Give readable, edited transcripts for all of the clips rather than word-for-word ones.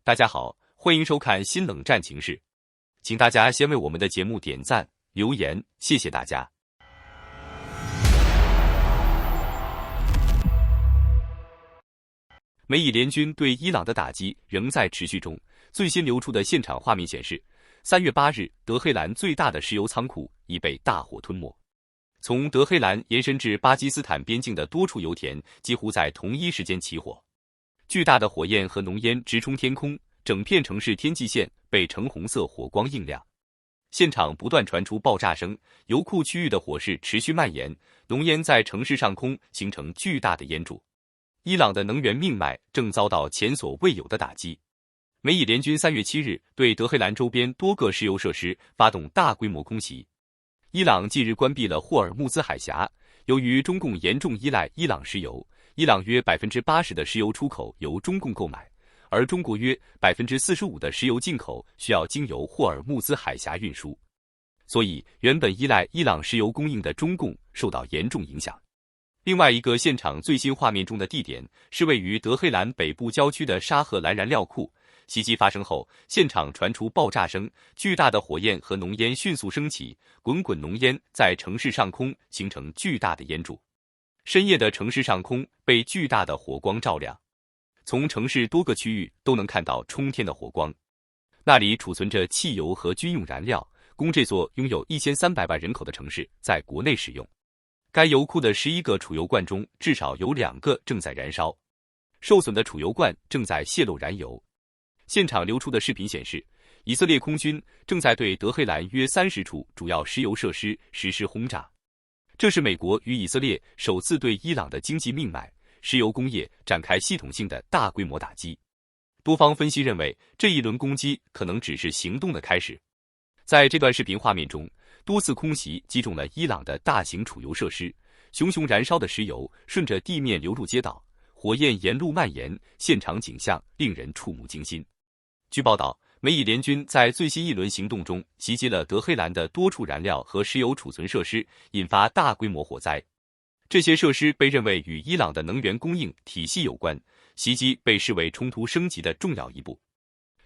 大家好，欢迎收看新冷战情势，请大家先为我们的节目点赞、留言，谢谢大家。美以联军对伊朗的打击仍在持续中，最新流出的现场画面显示，3月8日，德黑兰最大的石油仓库已被大火吞没。从德黑兰延伸至巴基斯坦边境的多处油田几乎在同一时间起火，巨大的火焰和浓烟直冲天空，整片城市天际线被橙红色火光映亮。现场不断传出爆炸声，油库区域的火势持续蔓延，浓烟在城市上空形成巨大的烟柱。伊朗的能源命脉正遭到前所未有的打击。美以联军3月7日对德黑兰周边多个石油设施发动大规模空袭。伊朗近日关闭了霍尔木兹海峡，由于中共严重依赖伊朗石油，伊朗约 80% 的石油出口由中共购买，而中国约 45% 的石油进口需要经由霍尔木兹海峡运输，所以原本依赖伊朗石油供应的中共受到严重影响。另外一个现场最新画面中的地点是位于德黑兰北部郊区的沙赫兰燃料库。袭击发生后，现场传出爆炸声，巨大的火焰和浓烟迅速升起，滚滚浓烟在城市上空形成巨大的烟柱。深夜的城市上空被巨大的火光照亮，从城市多个区域都能看到冲天的火光。那里储存着汽油和军用燃料，供这座拥有1300万人口的城市在国内使用。该油库的11个储油罐中至少有2个正在燃烧，受损的储油罐正在泄漏燃油。现场流出的视频显示，以色列空军正在对德黑兰约30处主要石油设施实施轰炸。这是美国与以色列首次对伊朗的经济命脉——石油工业展开系统性的大规模打击。多方分析认为，这一轮攻击可能只是行动的开始。在这段视频画面中，多次空袭击中了伊朗的大型储油设施，熊熊燃烧的石油顺着地面流入街道，火焰沿路蔓延，现场景象令人触目惊心。据报道，美以联军在最新一轮行动中袭击了德黑兰的多处燃料和石油储存设施，引发大规模火灾。这些设施被认为与伊朗的能源供应体系有关，袭击被视为冲突升级的重要一步。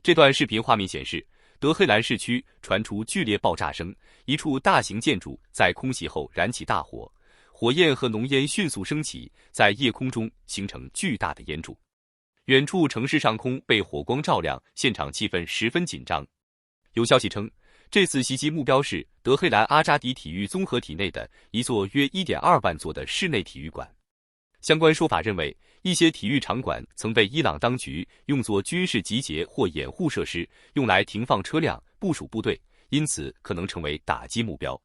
这段视频画面显示，德黑兰市区传出剧烈爆炸声，一处大型建筑在空袭后燃起大火，火焰和浓烟迅速升起，在夜空中形成巨大的烟柱。远处城市上空被火光照亮，现场气氛十分紧张。有消息称，这次袭击目标是德黑兰阿扎迪体育综合体内的一座约 1.2 万座的室内体育馆。相关说法认为，一些体育场馆曾被伊朗当局用作军事集结或掩护设施，用来停放车辆、部署部队，因此可能成为打击目标。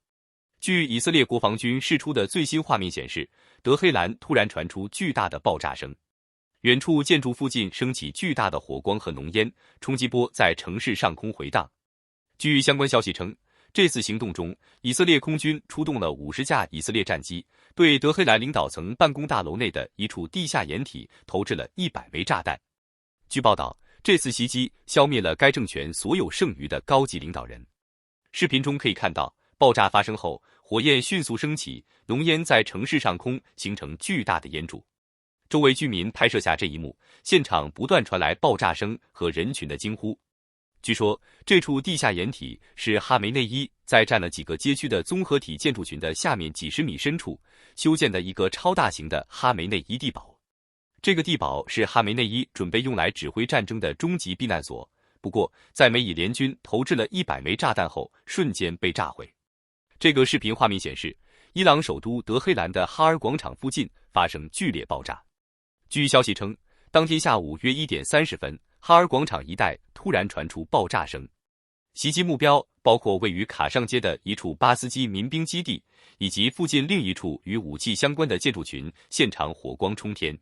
据以色列国防军释出的最新画面显示，德黑兰突然传出巨大的爆炸声。远处建筑附近升起巨大的火光和浓烟，冲击波在城市上空回荡。据相关消息称，这次行动中，以色列空军出动了50架以色列战机，对德黑兰领导层办公大楼内的一处地下掩体投掷了100枚炸弹。据报道，这次袭击消灭了该政权所有剩余的高级领导人。视频中可以看到，爆炸发生后，火焰迅速升起，浓烟在城市上空形成巨大的烟柱。周围居民拍摄下这一幕，现场不断传来爆炸声和人群的惊呼。据说，这处地下掩体是哈梅内伊在占了几个街区的综合体建筑群的下面几十米深处修建的一个超大型的哈梅内伊地堡。这个地堡是哈梅内伊准备用来指挥战争的终极避难所，不过在美以联军投掷了100枚炸弹后，瞬间被炸毁。这个视频画面显示，伊朗首都德黑兰的哈尔广场附近发生剧烈爆炸。据消息称，当天下午约1点30分，哈尔广场一带突然传出爆炸声。袭击目标包括位于卡上街的一处巴斯基民兵基地，以及附近另一处与武器相关的建筑群，现场火光冲天。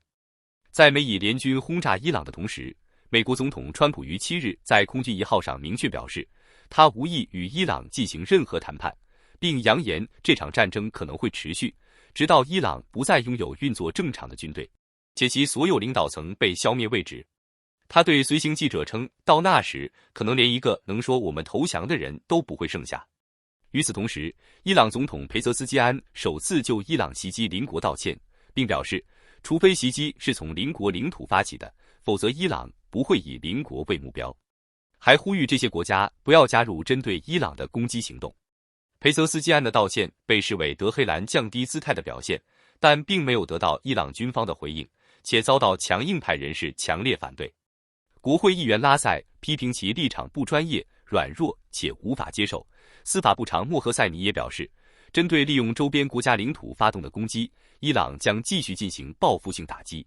在美以联军轰炸伊朗的同时，美国总统川普于7日在空军1号上明确表示，他无意与伊朗进行任何谈判，并扬言这场战争可能会持续，直到伊朗不再拥有运作正常的军队，且其所有领导层被消灭为止。他对随行记者称，到那时，可能连一个能说我们投降的人都不会剩下。与此同时，伊朗总统裴泽斯基安首次就伊朗袭击邻国道歉，并表示，除非袭击是从邻国领土发起的，否则伊朗不会以邻国为目标，还呼吁这些国家不要加入针对伊朗的攻击行动。裴泽斯基安的道歉被视为德黑兰降低姿态的表现，但并没有得到伊朗军方的回应，且遭到强硬派人士强烈反对。国会议员拉塞批评其立场不专业、软弱且无法接受。司法部长莫赫塞尼也表示，针对利用周边国家领土发动的攻击，伊朗将继续进行报复性打击。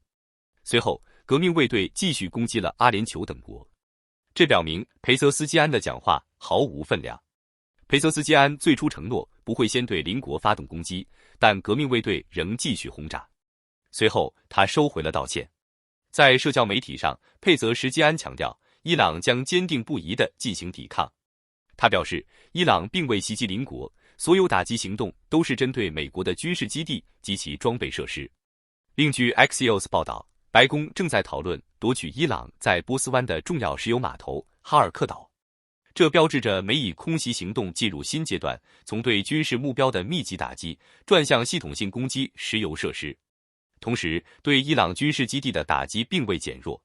随后，革命卫队继续攻击了阿联酋等国，这表明裴泽斯基安的讲话毫无分量。裴泽斯基安最初承诺不会先对邻国发动攻击，但革命卫队仍继续轰炸。随后，他收回了道歉。在社交媒体上，佩泽什基安强调，伊朗将坚定不移地进行抵抗。他表示，伊朗并未袭击邻国，所有打击行动都是针对美国的军事基地及其装备设施。另据 Axios 报道，白宫正在讨论夺取伊朗在波斯湾的重要石油码头哈尔克岛。这标志着美以空袭行动进入新阶段，从对军事目标的密集打击转向系统性攻击石油设施。同时，对伊朗军事基地的打击并未减弱。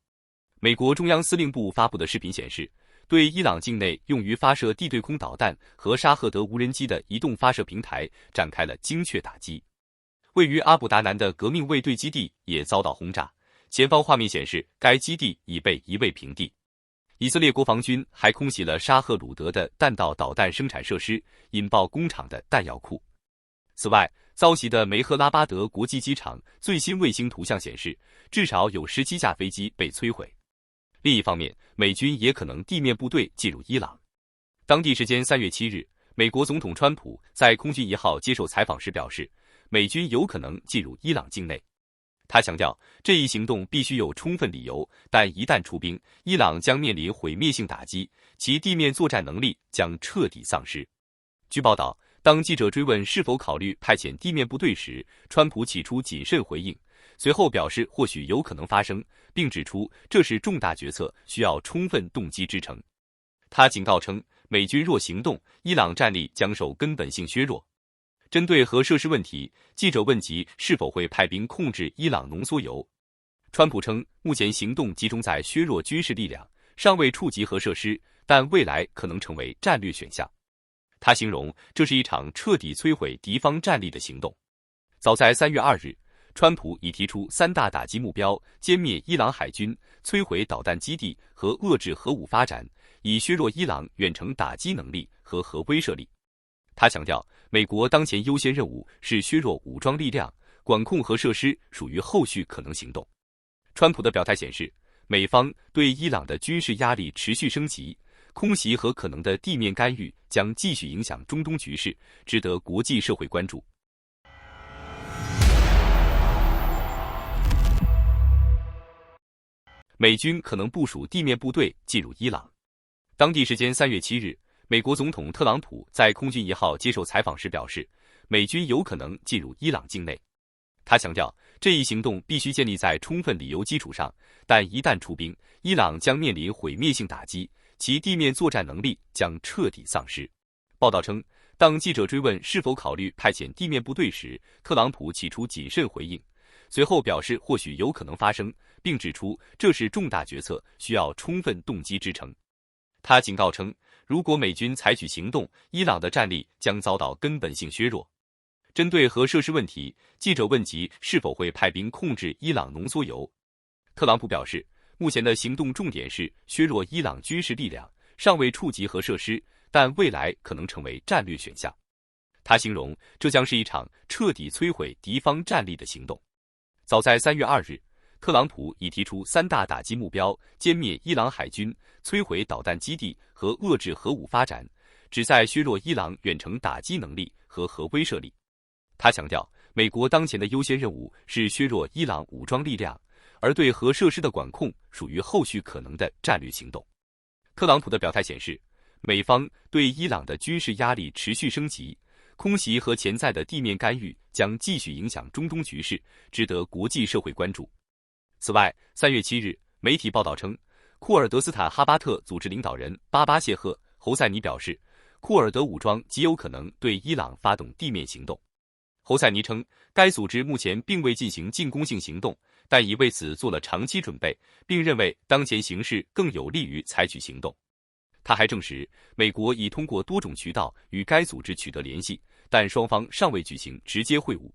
美国中央司令部发布的视频显示，对伊朗境内用于发射地对空导弹和沙赫德无人机的移动发射平台展开了精确打击。位于阿卜达南的革命卫队基地也遭到轰炸，前方画面显示该基地已被夷为平地。以色列国防军还空袭了沙赫鲁德的弹道导弹生产设施，引爆工厂的弹药库。此外，遭袭的梅赫拉巴德国际机场最新卫星图像显示，至少有17架飞机被摧毁。另一方面，美军也可能地面部队进入伊朗。当地时间3月7日，美国总统川普在空军1号接受采访时表示，美军有可能进入伊朗境内。他强调，这一行动必须有充分理由，但一旦出兵，伊朗将面临毁灭性打击，其地面作战能力将彻底丧失。据报道，当记者追问是否考虑派遣地面部队时，川普起初谨慎回应，随后表示或许有可能发生，并指出这是重大决策，需要充分动机支撑。他警告称，美军若行动，伊朗战力将受根本性削弱。针对核设施问题，记者问及是否会派兵控制伊朗浓缩铀，川普称，目前行动集中在削弱军事力量，尚未触及核设施，但未来可能成为战略选项。他形容这是一场彻底摧毁敌方战力的行动。早在3月2日，川普已提出3大打击目标：歼灭伊朗海军、摧毁导弹基地和遏制核武发展，以削弱伊朗远程打击能力和核威慑力。他强调，美国当前优先任务是削弱武装力量，管控核设施属于后续可能行动。川普的表态显示，美方对伊朗的军事压力持续升级，空袭和可能的地面干预将继续影响中东局势，值得国际社会关注。美军可能部署地面部队进入伊朗。当地时间3月7日，美国总统特朗普在空军1号接受采访时表示，美军有可能进入伊朗境内。他强调，这一行动必须建立在充分理由基础上，但一旦出兵，伊朗将面临毁灭性打击，其地面作战能力将彻底丧失。报道称，当记者追问是否考虑派遣地面部队时，特朗普起初谨慎回应，随后表示或许有可能发生，并指出这是重大决策，需要充分动机支撑。他警告称，如果美军采取行动，伊朗的战力将遭到根本性削弱。针对核设施问题，记者问及是否会派兵控制伊朗浓缩铀，特朗普表示，目前的行动重点是削弱伊朗军事力量，尚未触及核设施，但未来可能成为战略选项。他形容这将是一场彻底摧毁敌方战力的行动。早在3月2日，特朗普已提出3大打击目标：歼灭伊朗海军、摧毁导弹基地和遏制核武发展，旨在削弱伊朗远程打击能力和核威慑力。他强调，美国当前的优先任务是削弱伊朗武装力量，而对核设施的管控属于后续可能的战略行动。特朗普的表态显示，美方对伊朗的军事压力持续升级，空袭和潜在的地面干预将继续影响中东局势，值得国际社会关注。此外，3月7日，媒体报道称，库尔德斯坦哈巴特组织领导人巴巴谢赫·侯赛尼表示，库尔德武装极有可能对伊朗发动地面行动。侯赛尼称，该组织目前并未进行进攻性行动，但已为此做了长期准备，并认为当前形势更有利于采取行动。他还证实，美国已通过多种渠道与该组织取得联系，但双方尚未举行直接会晤。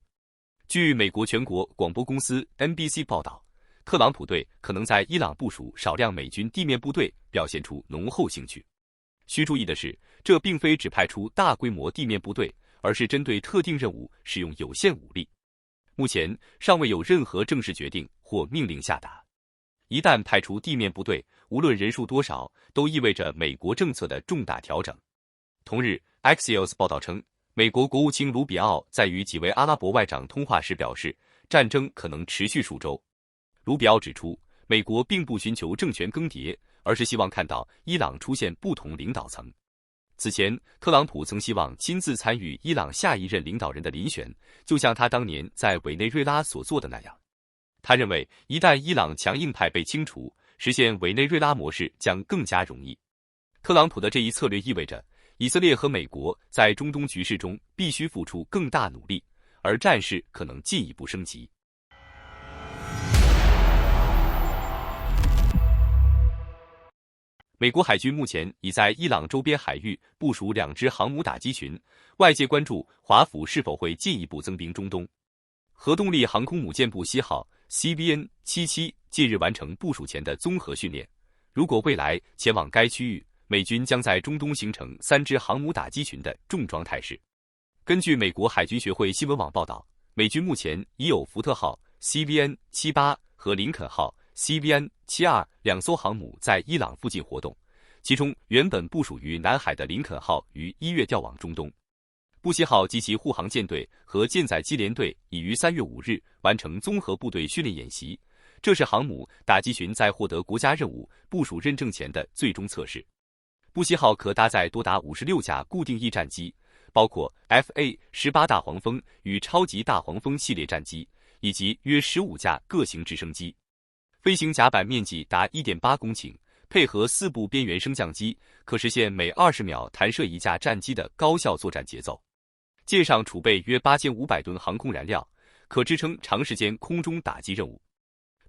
据美国全国广播公司 NBC 报道，特朗普对可能在伊朗部署少量美军地面部队表现出浓厚兴趣。需注意的是，这并非只派出大规模地面部队，而是针对特定任务使用有限武力。目前尚未有任何正式决定或命令下达。一旦派出地面部队，无论人数多少，都意味着美国政策的重大调整。同日 ，Axios 报道称，美国国务卿卢比奥在与几位阿拉伯外长通话时表示，战争可能持续数周。卢比奥指出，美国并不寻求政权更迭，而是希望看到伊朗出现不同领导层。此前，特朗普曾希望亲自参与伊朗下一任领导人的遴选，就像他当年在委内瑞拉所做的那样。他认为，一旦伊朗强硬派被清除，实现委内瑞拉模式将更加容易。特朗普的这一策略意味着，以色列和美国在中东局势中必须付出更大努力，而战事可能进一步升级。美国海军目前已在伊朗周边海域部署2支航母打击群，外界关注华府是否会进一步增兵中东。核动力航空母舰部西号 CVN-77 近日完成部署前的综合训练，如果未来前往该区域，美军将在中东形成3支航母打击群的重装态势。根据美国海军学会新闻网报道，美军目前已有福特号 CVN-78 和林肯号 CVN-72 2艘航母在伊朗附近活动，其中原本部署于南海的林肯号于1月调往中东。布希号及其护航舰队和舰载机联队已于3月5日完成综合部队训练演习，这是航母打击群在获得国家任务部署认证前的最终测试。布希号可搭载多达56架固定翼战机，包括 FA-18 大黄蜂与超级大黄蜂系列战机，以及约15架各型直升机。飞行甲板面积达 1.8 公顷，配合4部边缘升降机，可实现每20秒弹射一架战机的高效作战节奏。舰上储备约8500吨航空燃料，可支撑长时间空中打击任务。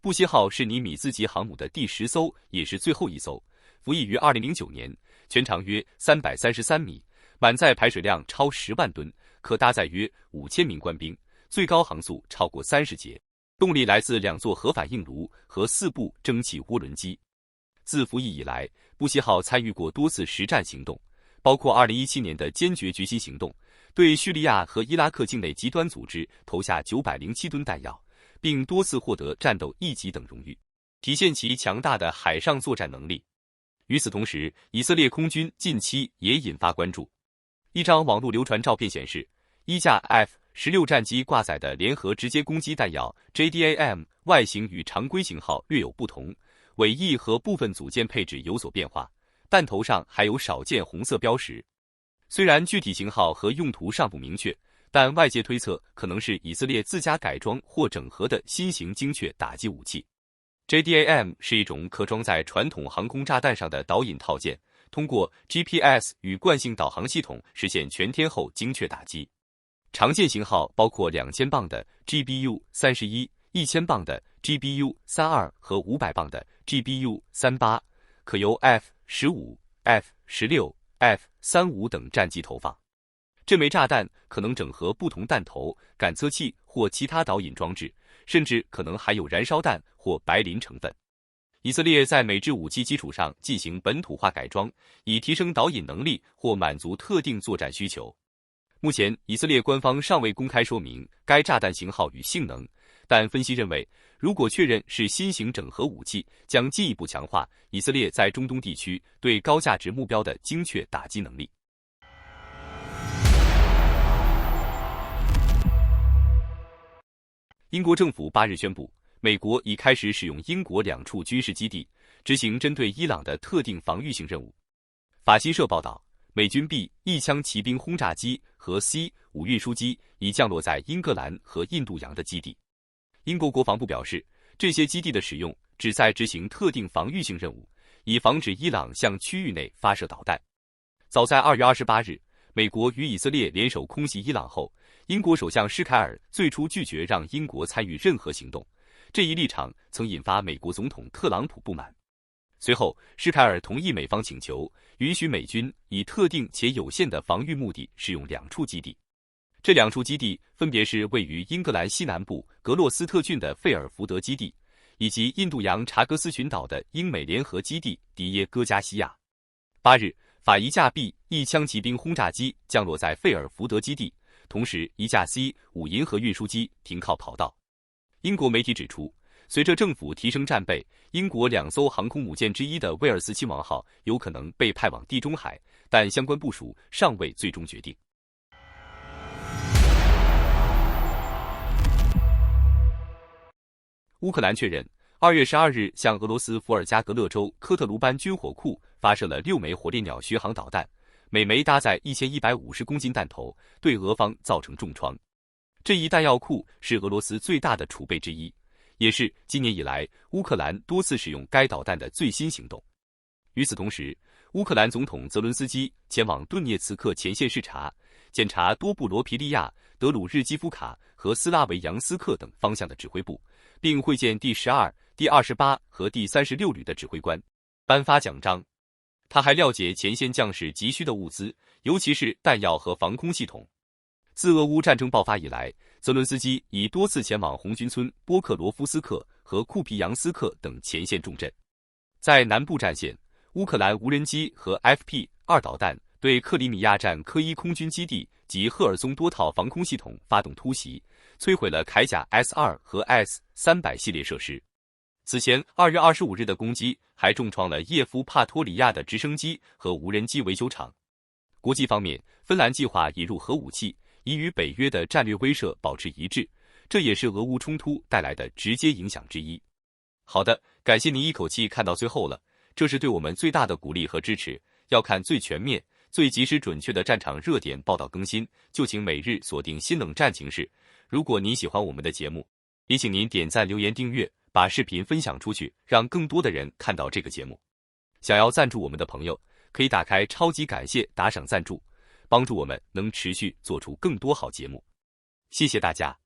布希号是尼米兹级航母的第10艘，也是最后一艘，服役于2009年，全长约333米，满载排水量超10万吨，可搭载约5000名官兵，最高航速超过30节，动力来自2座核反应炉和4部蒸汽涡轮机。自服役以来，布希号参与过多次实战行动，包括2017年的坚决决心行动，对叙利亚和伊拉克境内极端组织投下907吨弹药，并多次获得战斗1级等荣誉，体现其强大的海上作战能力。与此同时，以色列空军近期也引发关注。一张网络流传照片显示，一架 F-16战机挂载的联合直接攻击弹药 JDAM 外形与常规型号略有不同，尾翼和部分组件配置有所变化，弹头上还有少见红色标识。虽然具体型号和用途尚不明确，但外界推测可能是以色列自家改装或整合的新型精确打击武器。JDAM 是一种可装在传统航空炸弹上的导引套件，通过 GPS 与惯性导航系统实现全天候精确打击。常见型号包括2000磅的 GBU-31、1000磅的 GBU-32 和500磅的 GBU-38， 可由 F-15、F-16、F-35 等战机投放。这枚炸弹可能整合不同弹头、感测器或其他导引装置，甚至可能含有燃烧弹或白磷成分。以色列在美制武器基础上进行本土化改装，以提升导引能力或满足特定作战需求。目前，以色列官方尚未公开说明该炸弹型号与性能，但分析认为，如果确认是新型整合武器，将进一步强化以色列在中东地区对高价值目标的精确打击能力。英国政府8日宣布，美国已开始使用英国2处军事基地，执行针对伊朗的特定防御性任务。法新社报道，美军 B-1枪骑兵轰炸机和 C-5运输机已降落在英格兰和印度洋的基地。英国国防部表示，这些基地的使用旨在执行特定防御性任务，以防止伊朗向区域内发射导弹。早在2月28日，美国与以色列联手空袭伊朗后，英国首相施凯尔最初拒绝让英国参与任何行动，这一立场曾引发美国总统特朗普不满。随后，施凯尔同意美方请求，允许美军以特定且有限的防御目的使用2处基地。这2处基地分别是位于英格兰西南部格洛斯特郡的费尔福德基地，以及印度洋查格斯群岛的英美联合基地迪耶戈加西亚。8日，法一架 B-1枪骑兵轰炸机降落在费尔福德基地，同时一架 C-5银河运输机停靠跑道。英国媒体指出，随着政府提升战备，英国2艘航空母舰之一的威尔斯亲王号有可能被派往地中海，但相关部署尚未最终决定。乌克兰确认，2月12日向俄罗斯伏尔加格勒州科特卢班军火库发射了6枚火烈鸟巡航导弹，每枚搭载1150公斤弹头，对俄方造成重创。这一弹药库是俄罗斯最大的储备之一，也是今年以来乌克兰多次使用该导弹的最新行动。与此同时，乌克兰总统泽伦斯基前往顿涅茨克前线视察，检查多布罗皮利亚、德鲁日基夫卡和斯拉维扬斯克等方向的指挥部，并会见第12、第28和第36旅的指挥官，颁发奖章。他还了解前线将士急需的物资，尤其是弹药和防空系统。自俄乌战争爆发以来，泽伦斯基已多次前往红军村波克罗夫斯克和库皮扬斯克等前线重镇。在南部战线，乌克兰无人机和 FP-2导弹对克里米亚站科伊空军基地及赫尔松多套防空系统发动突袭，摧毁了铠甲 S-2 和 S-300系列设施。此前2月25日的攻击还重创了叶夫帕托里亚的直升机和无人机维修厂。国际方面，芬兰计划引入核武器，以与北约的战略威慑保持一致，这也是俄乌冲突带来的直接影响之一。好的，感谢您一口气看到最后了，这是对我们最大的鼓励和支持。要看最全面、最及时准确的战场热点报道更新，就请每日锁定新冷战情势。如果您喜欢我们的节目，也请您点赞、留言、订阅，把视频分享出去，让更多的人看到这个节目。想要赞助我们的朋友，可以打开超级感谢打赏赞助，帮助我们能持续做出更多好节目。谢谢大家。